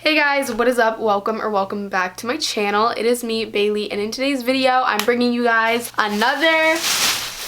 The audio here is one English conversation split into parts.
Hey guys, what is up? Welcome back to my channel. It is me, Bailey, and in today's video, I'm bringing you guys another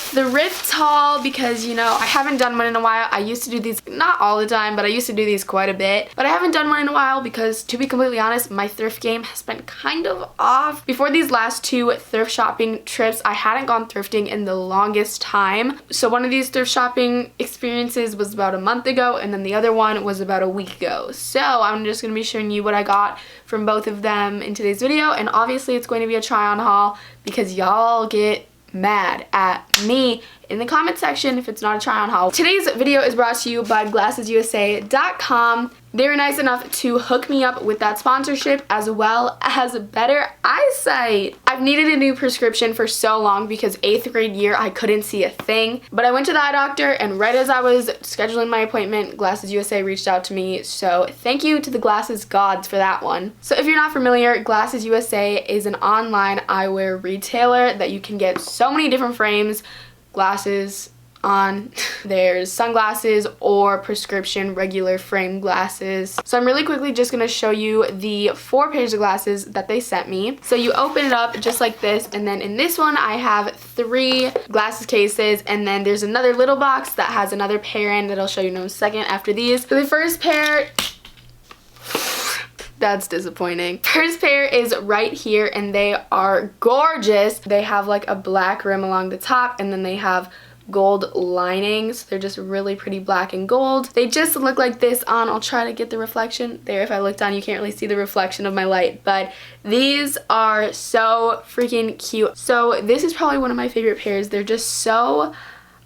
thrift haul because, you know, I haven't done one in a while. I used to do these, not all the time, but I used to do these quite a bit. But I haven't done one in a while because, to be completely honest, my thrift game has been kind of off. Before these last two thrift shopping trips, I hadn't gone thrifting in the longest time. So one of these thrift shopping experiences was about a month ago, and then the other one was about a week ago. So I'm just going to be showing you what I got from both of them in today's video, and obviously it's going to be a try-on haul because y'all get mad at me in the comment section if it's not a try-on haul. Today's video is brought to you by glassesusa.com. They were nice enough to hook me up with that sponsorship as well as better eyesight. I've needed a new prescription for so long because 8th grade year I couldn't see a thing. But I went to the eye doctor, and right as I was scheduling my appointment, Glasses USA reached out to me. So thank you to the glasses gods for that one. So if you're not familiar, Glasses USA is an online eyewear retailer that you can get so many different frames, glasses on. There's sunglasses or prescription regular frame glasses. So I'm really quickly just going to show you the 4 pairs of glasses that they sent me. So you open it up just like this, and then in this one I have 3 glasses cases, and then there's another little box that has another pair in that I'll show you in a second after these. So the first pair, that's disappointing. First pair is right here, and they are gorgeous. They have like a black rim along the top, and then they have gold linings. They're just really pretty black and gold. They just look like this on. I'll try to get the reflection there. If I look down, you can't really see the reflection of my light, but these are so freaking cute. So this is probably one of my favorite pairs. They're just so,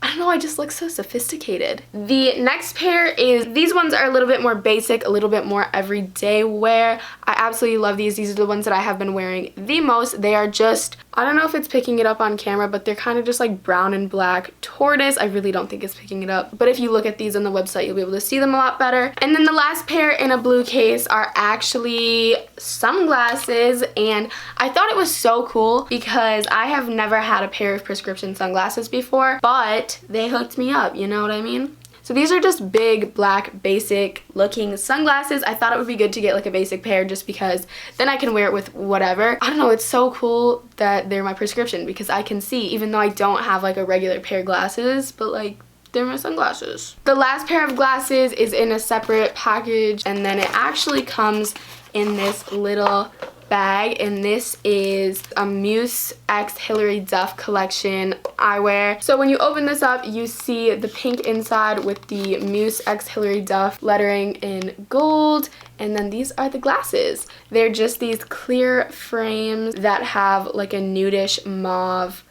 I don't know, I just look so sophisticated. The next pair is, these ones are a little bit more basic, a little bit more everyday wear. I absolutely love these. These are the ones that I have been wearing the most. They are just, I don't know if it's picking it up on camera, but they're kind of just like brown and black tortoise. I really don't think it's picking it up, but if you look at these on the website, you'll be able to see them a lot better. And then the last pair in a blue case are actually sunglasses, and I thought it was so cool because I have never had a pair of prescription sunglasses before, but they hooked me up, you know what I mean? So these are just big, black, basic looking sunglasses. I thought it would be good to get like a basic pair just because then I can wear it with whatever. I don't know, it's so cool that they're my prescription because I can see, even though I don't have like a regular pair of glasses, but like they're my sunglasses. The last pair of glasses is in a separate package, and then it actually comes in this little bag, and this is a Muse x Hilary Duff collection eyewear. So when you open this up, you see the pink inside with the Muse x Hilary Duff lettering in gold, and then these are the glasses. They're just these clear frames that have like a nudish mauve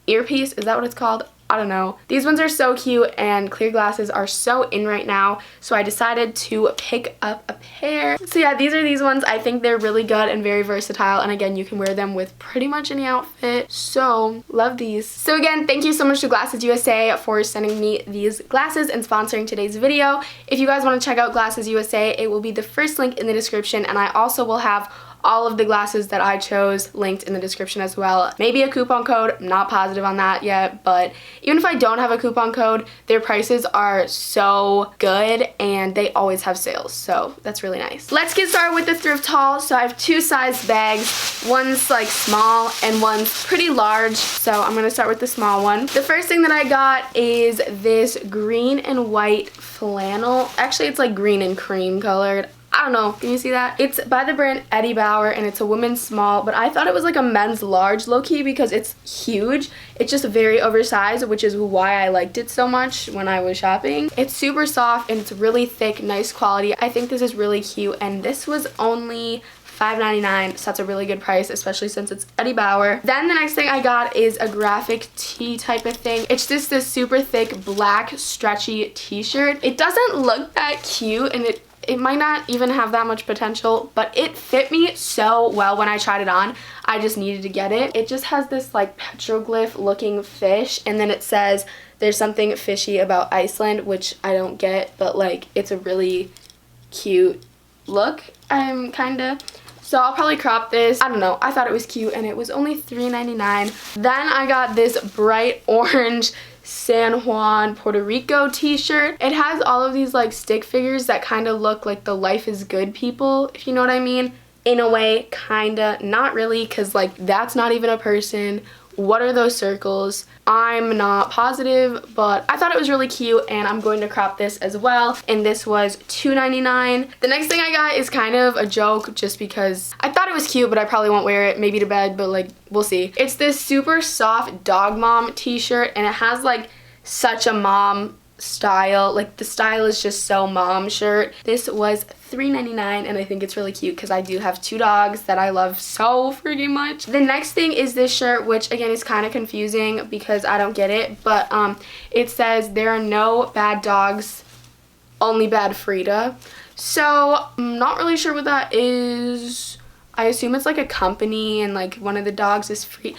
earpiece. Is that what it's called? I don't know. These ones are so cute, and clear glasses are so in right now, so I decided to pick up a pair. So yeah, these are these ones. I think they're really good and very versatile, and again, you can wear them with pretty much any outfit, so love these. So again, thank you so much to Glasses USA for sending me these glasses and sponsoring today's video. If you guys want to check out Glasses USA, it will be the first link in the description, and I also will have all of the glasses that I chose linked in the description as well. Maybe a coupon code, I'm not positive on that yet, but even if I don't have a coupon code, their prices are so good and they always have sales, so that's really nice. Let's get started with the thrift haul. So I have 2 size bags. One's like small and one's pretty large, so I'm gonna start with the small one. The first thing that I got is this green and white flannel. Actually, it's like green and cream colored. I don't know, can you see that? It's by the brand Eddie Bauer, and it's a women's small, but I thought it was like a men's large low-key because it's huge. It's just very oversized, which is why I liked it so much when I was shopping. It's super soft and it's really thick, nice quality. I think this is really cute, and this was only $5.99, so that's a really good price, especially since it's Eddie Bauer. Then the next thing I got is a graphic tee type of thing. It's just this super thick black stretchy t-shirt. It doesn't look that cute, and it might not even have that much potential, but it fit me so well when I tried it on. I just needed to get it. It just has this like petroglyph looking fish, and then it says there's something fishy about Iceland, which I don't get, but like it's a really cute look. So I'll probably crop this. I don't know. I thought it was cute, and it was only $3.99. Then I got this bright orange San Juan, Puerto Rico t-shirt. It has all of these like stick figures that kind of look like the Life is Good people, if you know what I mean. In a way, kinda, not really, because like that's not even a person. What are those circles? I'm not positive, but I thought it was really cute, and I'm going to crop this as well, and this was $2.99. The next thing I got is kind of a joke just because I thought it was cute, but I probably won't wear it, maybe to bed, but like we'll see. It's this super soft dog mom t-shirt, and it has like such a mom style, like the style is just so mom shirt. This was $3.99, and I think it's really cute because I do have 2 dogs that I love so freaking much. The next thing is this shirt, which again is kind of confusing because I don't get it, but it says there are no bad dogs, only bad Frida. So I'm not really sure what that is. I assume it's like a company and like one of the dogs is free.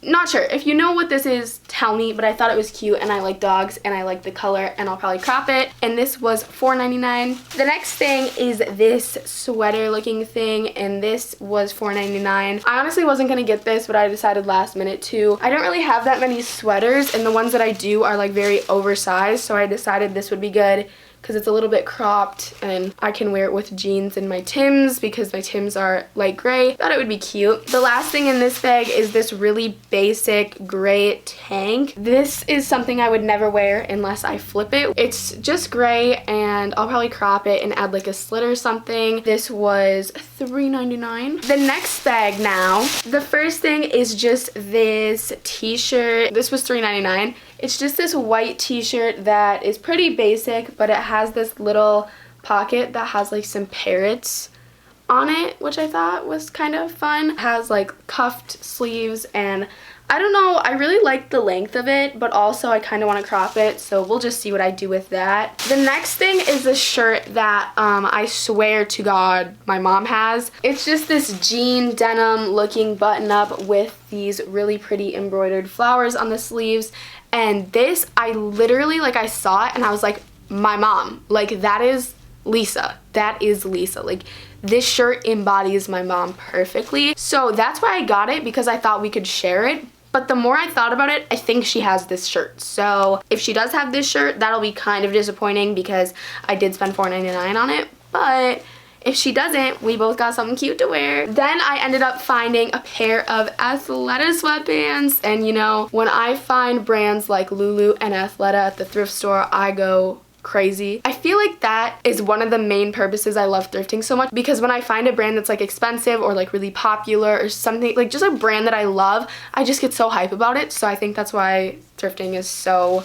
Not sure. If you know what this is, tell me, but I thought it was cute, and I like dogs, and I like the color, and I'll probably crop it. And this was $4.99. The next thing is this sweater looking thing, and this was $4.99. I honestly wasn't going to get this, but I decided last minute to. I don't really have that many sweaters, and the ones that I do are like very oversized, so I decided this would be good because it's a little bit cropped, and I can wear it with jeans and my Timbs because my Timbs are light gray. Thought it would be cute. The last thing in this bag is this really basic gray tank. This is something I would never wear unless I flip it. It's just gray, and I'll probably crop it and add like a slit or something. This was $3.99. The next bag now, the first thing is just this t-shirt. This was $3.99. It's just this white t-shirt that is pretty basic, but it has this little pocket that has like some parrots on it, which I thought was kind of fun. It has like cuffed sleeves, and I don't know, I really like the length of it, but also I kind of want to crop it, so we'll just see what I do with that. The next thing is a shirt that I swear to God my mom has. It's just this jean denim looking button up with these really pretty embroidered flowers on the sleeves. And this, I literally, like, I saw it and I was like, my mom. Like, that is Lisa. That is Lisa. Like, this shirt embodies my mom perfectly. So that's why I got it, because I thought we could share it. But the more I thought about it, I think she has this shirt. So if she does have this shirt, that'll be kind of disappointing because I did spend $4.99 on it. But if she doesn't, we both got something cute to wear. Then I ended up finding a pair of Athleta sweatpants. And you know, when I find brands like Lulu and Athleta at the thrift store, I go crazy. I feel like that is one of the main purposes I love thrifting so much, because when I find a brand that's like expensive or like really popular or something, like just a brand that I love, I just get so hype about it. So I think that's why thrifting is so,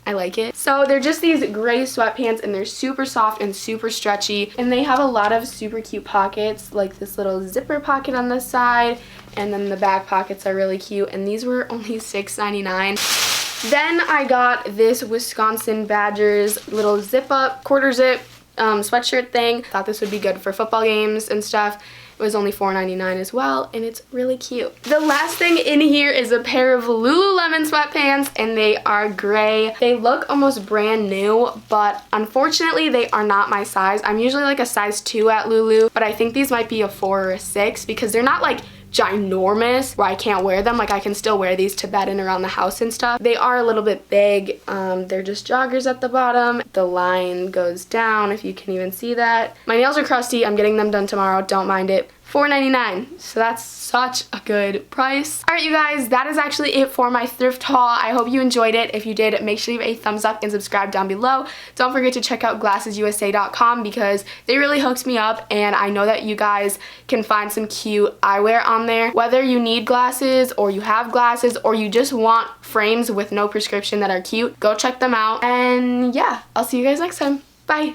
I like it. So they're just these gray sweatpants, and they're super soft and super stretchy, and they have a lot of super cute pockets, like this little zipper pocket on the side, and then the back pockets are really cute, and these were only $6.99. Then I got this Wisconsin Badgers little zip up, quarter zip sweatshirt thing. Thought this would be good for football games and stuff. It was only $4.99 as well, and it's really cute. The last thing in here is a pair of Lululemon sweatpants, and they are gray. They look almost brand new, but unfortunately they are not my size. I'm usually like a size 2 at Lulu, but I think these might be a 4 or a 6 because they're not like ginormous where I can't wear them. Like, I can still wear these to bed and around the house and stuff. They are a little bit big. They're just joggers at the bottom. The line goes down, if you can even see that. My nails are crusty. I'm getting them done tomorrow. Don't mind it. $4.99. So that's such a good price. Alright, you guys, that is actually it for my thrift haul. I hope you enjoyed it. If you did, make sure you leave a thumbs up and subscribe down below. Don't forget to check out glassesusa.com because they really hooked me up, and I know that you guys can find some cute eyewear on there. Whether you need glasses or you have glasses or you just want frames with no prescription that are cute, go check them out. And yeah, I'll see you guys next time. Bye!